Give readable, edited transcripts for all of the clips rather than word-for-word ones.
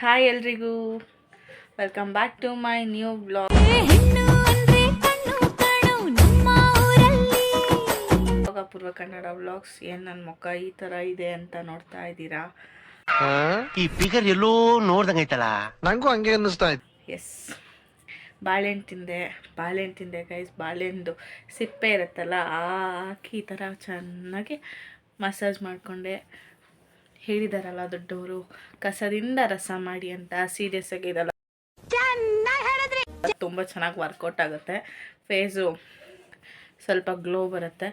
Hi ಎಲ್ರಿಗೂ, welcome back to my new blog. Poorva Kannada vlogs. ಏನು ನನ್ನ ಮುಖ ಈ ಥರ ಇದೆ ಅಂತ ನೋಡ್ತಾ ಇದ್ದೀರಾ? ಈ ಫಿಗರ್ ಎಲ್ಲೋ ನೋಡ್ದಂಗೈತಲ್ಲ, ನಂಗೂ ಹಂಗೆ ಅನ್ನಿಸ್ತಾ ಇತ್ತು. ಎಸ್, ಬಾಳೆಹಣ್ಣು ತಿಂದೆ ಗೈಸ್. ಬಾಳೆಹಣ್ಣು ಸಿಪ್ಪೆ ಇರುತ್ತಲ್ಲ, ಹಾಕಿ ಈ ಥರ ಚೆನ್ನಾಗಿ ಮಸಾಜ್ ಮಾಡಿಕೊಂಡೆ. ಹೇಳಿದಾರಲ್ಲ ದೊಡ್ಡವರು, ಕಸದಿಂದ ರಸ ಮಾಡಿ ಅಂತ. ಸೀರಿಯಸ್ ಆಗಿ ಇದಲ್ಲ, ತುಂಬ ಚೆನ್ನಾಗಿ ವರ್ಕೌಟ್ ಆಗುತ್ತೆ. ಫೇಸು ಸ್ವಲ್ಪ ಗ್ಲೋ ಬರುತ್ತೆ.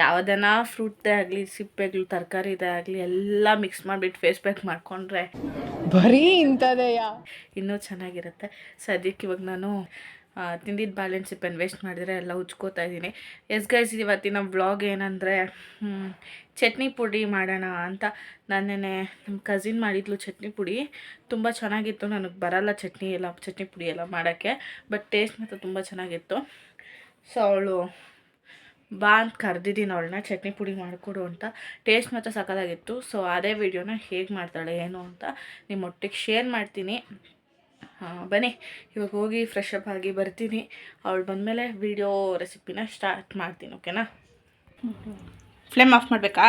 ಯಾವುದನ್ನ ಫ್ರೂಟ್ದೇ ಆಗಲಿ, ಸಿಪ್ಪೆಗಳು, ತರಕಾರಿದೇ ಆಗಲಿ ಎಲ್ಲ ಮಿಕ್ಸ್ ಮಾಡಿಬಿಟ್ಟು ಫೇಸ್ ಪ್ಯಾಕ್ ಮಾಡಿಕೊಂಡ್ರೆ ಬರೀ ಇಂಥದೆಯಾ ಇನ್ನೂ ಚೆನ್ನಾಗಿರುತ್ತೆ. ಸದ್ಯಕ್ಕೆ ಇವಾಗ ನಾನು ತಿಂದಿದ್ದ ಬಾಳೆಹಣ್ಣು ಸಿಪ್ಪೆನ ವೇಸ್ಟ್ ಮಾಡಿದರೆ ಎಲ್ಲ ಉಜ್ಕೋತಾ ಇದ್ದೀನಿ. ಎಸ್ ಗೈಸ್, ಇವತ್ತಿನ ವ್ಲಾಗ್ ಏನಂದರೆ ಚಟ್ನಿ ಪುಡಿ ಮಾಡೋಣ ಅಂತ. ನಾನೇನೆ ನಮ್ಮ ಕಸಿನ್ ಮಾಡಿದ್ಲು ಚಟ್ನಿ ಪುಡಿ, ತುಂಬ ಚೆನ್ನಾಗಿತ್ತು. ನನಗೆ ಬರಲ್ಲ ಚಟ್ನಿ ಪುಡಿ ಎಲ್ಲ ಮಾಡೋಕ್ಕೆ, ಬಟ್ ಟೇಸ್ಟ್ ಮಾತ್ರ ತುಂಬ ಚೆನ್ನಾಗಿತ್ತು. ಸೊ ಅವಳು ಬಾ ಅಂತ ಕರೆದಿದ್ದೀನಿ ಅವಳನ್ನ, ಚಟ್ನಿ ಪುಡಿ ಮಾಡಿಕೊಡು ಅಂತ. ಟೇಸ್ಟ್ ಮಾತ್ರ ಸಕ್ಕತ್ತಾಗಿತ್ತು. ಸೊ ಅದೇ ವಿಡಿಯೋನ ಹೇಗೆ ಮಾಡ್ತಾಳೆ ಏನು ಅಂತ ನಿಮ್ಮೊಟ್ಟಿಗೆ ಶೇರ್ ಮಾಡ್ತೀನಿ. ಬನ್ನಿ ಇವಾಗ ಹೋಗಿ ಫ್ರೆಶ್ ಅಪ್ ಆಗಿ ಬರ್ತೀನಿ. ಅವಳು ಬಂದಮೇಲೆ ವಿಡಿಯೋ ರೆಸಿಪಿನ ಸ್ಟಾರ್ಟ್ ಮಾಡ್ತೀನಿ. ಓಕೆನಾ? ಫ್ಲೇಮ್ ಆಫ್ ಮಾಡಬೇಕಾ?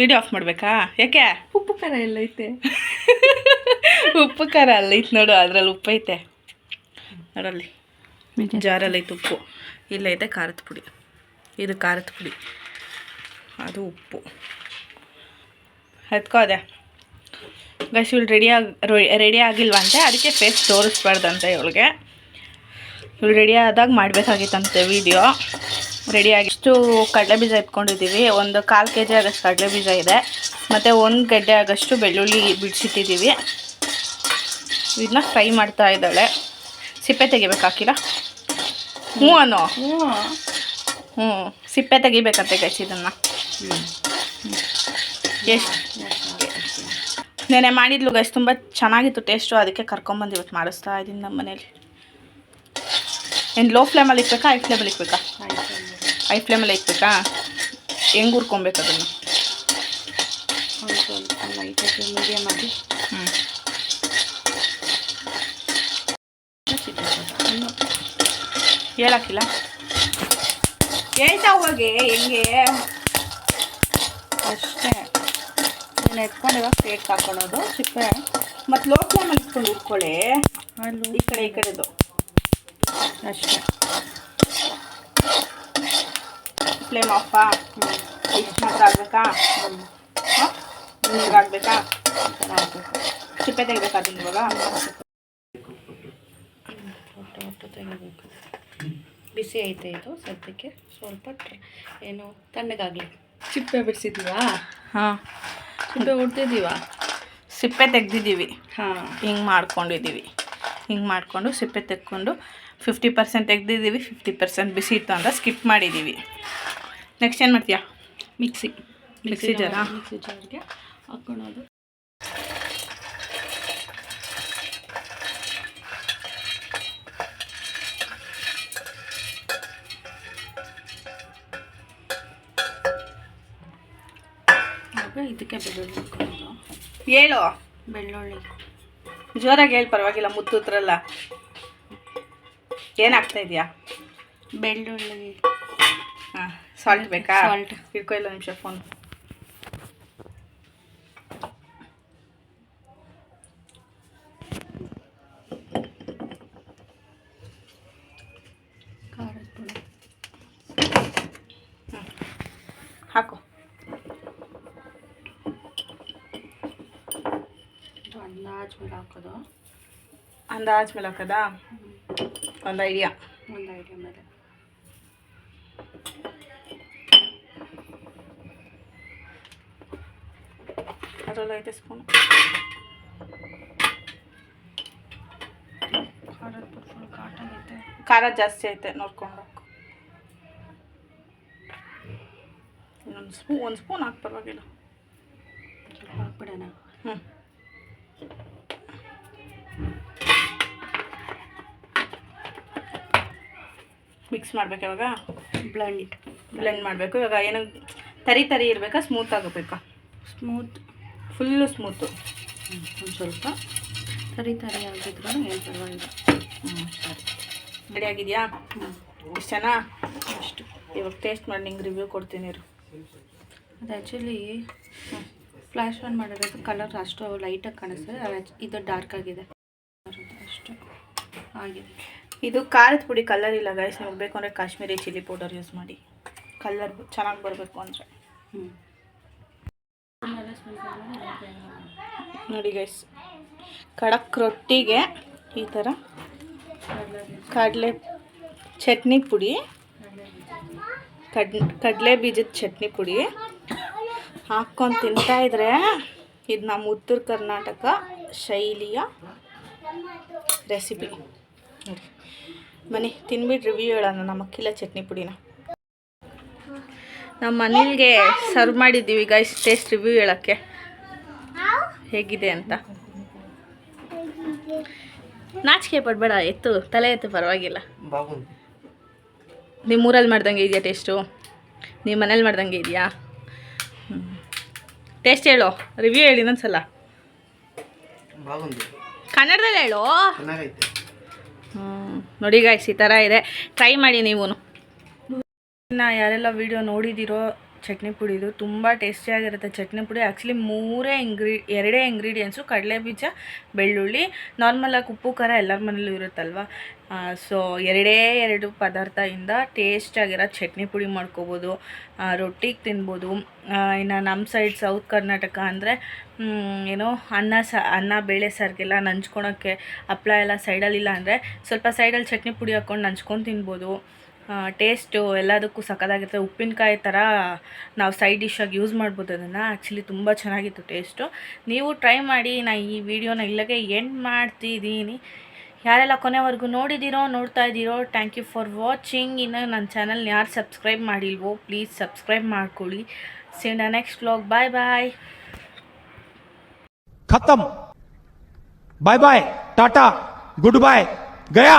ವಿಡಿಯೋ ಆಫ್ ಮಾಡಬೇಕಾ? ಯಾಕೆ? ಉಪ್ಪು ಖಾರ ಎಲ್ಲ ಐತೆ. ಉಪ್ಪು ಖಾರ ಅಲ್ಲ ಐತೆ ನೋಡು, ಅದರಲ್ಲಿ ಉಪ್ಪು ಐತೆ ನೋಡಲ್ಲಿ, ಜಾರಲ್ಲಿ ಐತೆ ಉಪ್ಪು. ಇಲ್ಲೈತೆ ಖಾರದ ಪುಡಿ, ಇದು ಖಾರದ ಪುಡಿ, ಅದು ಉಪ್ಪು. ಎತ್ಕೋ ಅದೇ ಗೈಸ್. ಇವಳು ರೆಡಿ ಆಗಿಲ್ವಂತೆ, ಅದಕ್ಕೆ ಫೇಸ್ ತೋರಿಸ್ಬಾರ್ದಂತೆ ಇವಳಿಗೆ. ಇವಳು ರೆಡಿ ಆದಾಗ ಮಾಡಬೇಕಾಗಿತ್ತಂತೆ ವೀಡಿಯೋ. ರೆಡಿಯಾಗಿ ಇಷ್ಟು ಕಡಲೆಬೀಜ ಎತ್ಕೊಂಡಿದ್ದೀವಿ. ಒಂದು 1/4 kg ಆಗಷ್ಟು ಕಡಲೆಬೀಜ ಇದೆ, ಮತ್ತು 1 ಗಡ್ಡೆ ಆಗಷ್ಟು ಬೆಳ್ಳುಳ್ಳಿ ಬಿಡಿಸಿಟ್ಟಿದ್ದೀವಿ. ಇದನ್ನ ಫ್ರೈ ಮಾಡ್ತಾ ಇದ್ದಾಳೆ. ಸಿಪ್ಪೆ ತೆಗಿಬೇಕು, ಹಾಕಿಲ್ಲ? ಹ್ಞೂ ಅನ್ನೋ. ಸಿಪ್ಪೆ ತೆಗಿಬೇಕಂತೆ ಗೈಸ್ ಇದನ್ನು. ಎಷ್ಟು ನೆನೆ ಮಾಡಿದ್ಲು ಗೈಸ್, ತುಂಬ ಚೆನ್ನಾಗಿತ್ತು ಟೇಸ್ಟು. ಅದಕ್ಕೆ ಕರ್ಕೊಂಬಂದು ಇವತ್ತು ಮಾಡಿಸ್ತಾ ಇದ್ದೀನಿ ನಮ್ಮ ಮನೇಲಿ. ಏನು ಲೋ ಫ್ಲೇಮಲ್ಲಿ ಇಕ್ಬೇಕಾ, ಹೈ ಫ್ಲೇಮಲ್ಲಿ ಇಕ್ಬೇಕಾ? ಹೈ ಫ್ಲೇಮಲ್ಲಿ ಇಕ್ಬೇಕಾ? ಹೆಂಗೆ ಹುರ್ಕೊಬೇಕು ಅದನ್ನು? ಮೀಡಿಯಮ್ ಆಗಿ. ಹೇಳಕ್ಕಿಲ್ಲ, ಹೇಳ್ತಾ ಹೋಗಿ ಹೆಂಗೆ ಅಷ್ಟೇ. ನೀನು ಎತ್ಕೊಂಡು ಇವಾಗ ಪ್ಲೇಟ್ ಹಾಕೊಳ್ಳೋದು ಸಿಪ್ಪೆ. ಮತ್ತು ಲೋ ಫ್ಲೇಮಲ್ಲಿ ಇಟ್ಕೊಂಡು ಇಟ್ಕೊಳ್ಳಿ. ಅಲ್ಲೂ ಈ ಕಡೆದು ಅಷ್ಟೇ. ಫ್ಲೇಮ್ ಆಫಾ? ಇಷ್ಟು ಮಾತ್ರ ಆಗಬೇಕಾ? ನೀರು ಆಗಬೇಕಾ? ಸಿಪ್ಪೆ ತೆಗಿಬೇಕಾದ್ರೆ ಇವಾಗ ಒಟ್ಟು ತೆಗಿಬೇಕು. ಬಿಸಿ ಐತೆ ಇದು ಸದ್ಯಕ್ಕೆ. ಸ್ವಲ್ಪ ಏನು ತಣ್ಣಗಾಗಲಿ. ಸಿಪ್ಪೆ ಬಿಡಿಸಿದ್ದೀವಾ? ಹಾಂ, ಸಿಪ್ಪೆ ಉಡ್ತಿದ್ದೀವಾ? ಸಿಪ್ಪೆ ತೆಗ್ದಿದ್ದೀವಿ. ಹಾಂ, ಹಿಂಗೆ ಮಾಡ್ಕೊಂಡಿದ್ದೀವಿ. ಹಿಂಗೆ ಮಾಡಿಕೊಂಡು ಸಿಪ್ಪೆ ತೆಕ್ಕೊಂಡು 50% ತೆಗ್ದಿದ್ದೀವಿ. 50% ಬಿಸಿ ಇತ್ತು ಅಂತ ಸ್ಕಿಪ್ ಮಾಡಿದ್ದೀವಿ. ನೆಕ್ಸ್ಟ್ ಏನು ಮಾಡ್ತೀಯಾ? ಮಿಕ್ಸಿ ಜಾರಾ? ಮಿಕ್ಸಿ ಜಾರ್ಗೆ ಹಾಕ್ಕೊಳೋದು. ಇದಕ್ಕೆ ಬೆಳ್ಳುಳ್ಳಿ ಹಾಕ್ಕೊಳ್ಳೋದು. ಹೇಳು, ಬೆಳ್ಳುಳ್ಳಿ ಜೋರಾಗಿ ಹೇಳಿ, ಪರವಾಗಿಲ್ಲ, ಮುತ್ತೂತ್ರಲ್ಲ. ಏನಾಗ್ತಾ ಇದೆಯಾ? ಬೆಳ್ಳುಳ್ಳಿ. ಹಾಂ, ಸಾಲ್ಟ್ ಬೇಕಾ? ಸಾಲ್ಟ್ ಇಟ್ಕೊ, ಇಲ್ಲ ನಿಮಿಷ ಫೋನ್. ಖಾರದ ಪುಡಿ ಹಾಕು. ಅಂದಾಜ್ಮೇಲೆ ಹಾಕೋದು. ಅಂದಾಜ್ಮೇಲೆ ಹಾಕೋದಾ? ಒಂದು ಐಡಿಯಾ ಮೇಲೆ. ಅದರಲ್ಲಿ 5 ಸ್ಪೂನು ಖಾರದ ಪುಡಿ. ಫುಲ್ ಕಾಟಾಗೈತೆ. ಖಾರ ಜಾಸ್ತಿ ಐತೆ, ನೋಡ್ಕೊಂಡು ಹಾಕು. ಒಂದು ಸ್ಪೂನ್ ಹಾಕಿ, ಪರವಾಗಿಲ್ಲ. ಸ್ವಲ್ಪ ಹಾಕ್ಬಿಡೋಣ. ಹ್ಞೂ, ಮಿಕ್ಸ್ ಮಾಡಬೇಕು. ಇವಾಗ ಬ್ಲೆಂಡ್ ಮಾಡಬೇಕು. ಇವಾಗ ಏನು ತರಿ ಇರಬೇಕಾ, ಸ್ಮೂತ್ ಆಗಬೇಕಾ? Smooth, full smooth. ಒಂದು ಸ್ವಲ್ಪ ತರಿ ಆಗಿದ್ರು ಏನು ಪರವಾಗಿಲ್ಲ. ಸರಿ ರೆಡಿ ಆಗಿದೆಯಾ? ಇಷ್ಟು ಚೆನ್ನ ಅಷ್ಟು. ಇವಾಗ ಟೇಸ್ಟ್ ಮಾಡಿ ನಿಂಗೆ ರಿವ್ಯೂ ಕೊಡ್ತೀನಿ ಇರು. ಅದು ಆ್ಯಕ್ಚುಲಿ ಫ್ಲ್ಯಾಶ್ ಆನ್ ಮಾಡಿರೋದು ಕಲರ್ ಅಷ್ಟು ಲೈಟಾಗಿ ಕಾಣಿಸ್ತದೆ, ಇದು ಡಾರ್ಕ್ ಆಗಿದೆ ಅಷ್ಟು ಆಗಿದೆ. ಇದು ಖಾರದ ಪುಡಿ, ಕಲರ್ ಇಲ್ಲ ಗೈಸ್. ನಿಮಗೆ ಬೇಕು ಅಂದರೆ ಕಾಶ್ಮೀರಿ ಚಿಲ್ಲಿ ಪೌಡರ್ ಯೂಸ್ ಮಾಡಿ, ಕಲರ್ ಚೆನ್ನಾಗಿ ಬರಬೇಕು ಅಂದರೆ. ನೋಡಿ ಗೈಸ್, ಖಡಕ್ ರೊಟ್ಟಿಗೆ ಈ ಥರ ಕಡಲೆ ಚಟ್ನಿ ಪುಡಿ, ಕಡಲೆ ಬೀಜದ ಚಟ್ನಿ ಪುಡಿ ಹಾಕ್ಕೊಂಡು ತಿಂತಾಯಿದ್ರೆ ಇದು ನಮ್ಮ ಉತ್ತರ ಕರ್ನಾಟಕ ಶೈಲಿಯ ರೆಸಿಪಿ. ನೋಡಿ ಬನ್ನಿ ತಿನ್ಬಿಟ್ಟು ರಿವ್ಯೂ ಹೇಳೋಣ ನಮ್ಮ ಅಕ್ಕಿಲ ಚಟ್ನಿ ಪುಡಿನ. ನಮ್ಮ ಮನೇಲಿಗೆ ಸರ್ವ್ ಮಾಡಿದ್ದೀವಿ ಗೈಸ್, ಟೇಸ್ಟ್ ರಿವ್ಯೂ ಹೇಳೋಕ್ಕೆ ಹೇಗಿದೆ ಅಂತ. ನಾಚಿಕೆ ಪಡಬೇಡ, ಎತ್ತು ತಲೆ ಎತ್ತು ಪರವಾಗಿಲ್ಲ. ನಿಮ್ಮ ಊರಲ್ಲಿ ಮಾಡ್ದಂಗೆ ಇದೆಯಾ ಟೇಸ್ಟು? ನಿಮ್ಮ ಮನೇಲಿ ಮಾಡ್ದಂಗೆ ಇದೆಯಾ? ಟೇಸ್ಟ್ ಹೇಳು, ರಿವ್ಯೂ ಹೇಳಿ ಇನ್ನೊಂದ್ಸಲ ಕನ್ನಡದಲ್ಲಿ ಹೇಳು. ನೋಡಿ ಗಾಯ್ಸ್, ಈ ಥರ ಇದೆ, ಟ್ರೈ ಮಾಡಿ ನೀವು. ಯಾರೆಲ್ಲ ವಿಡಿಯೋ ನೋಡಿದ್ದೀರೋ ಚಟ್ನಿ ಪುಡಿದು ತುಂಬ ಟೇಸ್ಟಿಯಾಗಿರುತ್ತೆ ಚಟ್ನಿ ಪುಡಿ. ಆ್ಯಕ್ಚುಲಿ ಎರಡೇ ಇಂಗ್ರೀಡಿಯೆಂಟ್ಸು, ಕಡಲೆಬೀಜ, ಬೆಳ್ಳುಳ್ಳಿ. ನಾರ್ಮಲಾಗಿ ಉಪ್ಪು ಖಾರ ಎಲ್ಲರ ಮನೇಲೂ ಇರುತ್ತಲ್ವ. ಸೊ ಎರಡು ಪದಾರ್ಥದಿಂದ ಟೇಸ್ಟಾಗಿರೋ ಚಟ್ನಿ ಪುಡಿ ಮಾಡ್ಕೋಬೋದು, ರೊಟ್ಟಿಗೆ ತಿನ್ಬೋದು. ಇನ್ನು ನಮ್ಮ ಸೈಡ್ ಸೌತ್ ಕರ್ನಾಟಕ ಅಂದರೆ ಏನೋ ಅನ್ನ ಬೇಳೆ ಸಾರಿಗೆಲ್ಲ ನಂಚ್ಕೊಳಕ್ಕೆ ಹಪ್ಳ ಎಲ್ಲ ಸೈಡಲ್ಲಿಲ್ಲ ಅಂದರೆ ಸ್ವಲ್ಪ ಸೈಡಲ್ಲಿ ಚಟ್ನಿ ಪುಡಿ ಹಾಕ್ಕೊಂಡು ನಂಚ್ಕೊಂಡು ತಿನ್ಬೋದು. ಟೇಸ್ಟು ಎಲ್ಲದಕ್ಕೂ ಸಕ್ಕತ್ತಾಗಿರುತ್ತೆ. ಉಪ್ಪಿನಕಾಯಿ ಥರ ನಾವು ಸೈಡ್ ಡಿಶ್ಶಾಗಿ ಯೂಸ್ ಮಾಡ್ಬೋದು ಅದನ್ನು. ಆ್ಯಕ್ಚುಲಿ ತುಂಬ ಚೆನ್ನಾಗಿತ್ತು ಟೇಸ್ಟು. ನೀವು ಟ್ರೈ ಮಾಡಿ. ನಾನು ಈ ವಿಡಿಯೋನ ಇಲ್ಲಿಗೆ ಎಂಡ್ ಮಾಡ್ತಿದ್ದೀನಿ. ಯಾರೆಲ್ಲ ಕೊನೆವರೆಗೂ ನೋಡ್ತಾ ಇದ್ದೀರೋ ಥ್ಯಾಂಕ್ ಯು ಫಾರ್ ವಾಚಿಂಗ್. ಇನ್ನು ನನ್ನ ಚಾನಲ್ನ ಯಾರು ಸಬ್ಸ್ಕ್ರೈಬ್ ಮಾಡಿಲ್ವೋ ಪ್ಲೀಸ್ ಸಬ್ಸ್ಕ್ರೈಬ್ ಮಾಡ್ಕೊಳ್ಳಿ. See you in next vlog. Bye bye. खत्म. Bye bye, tata, goodbye, गया.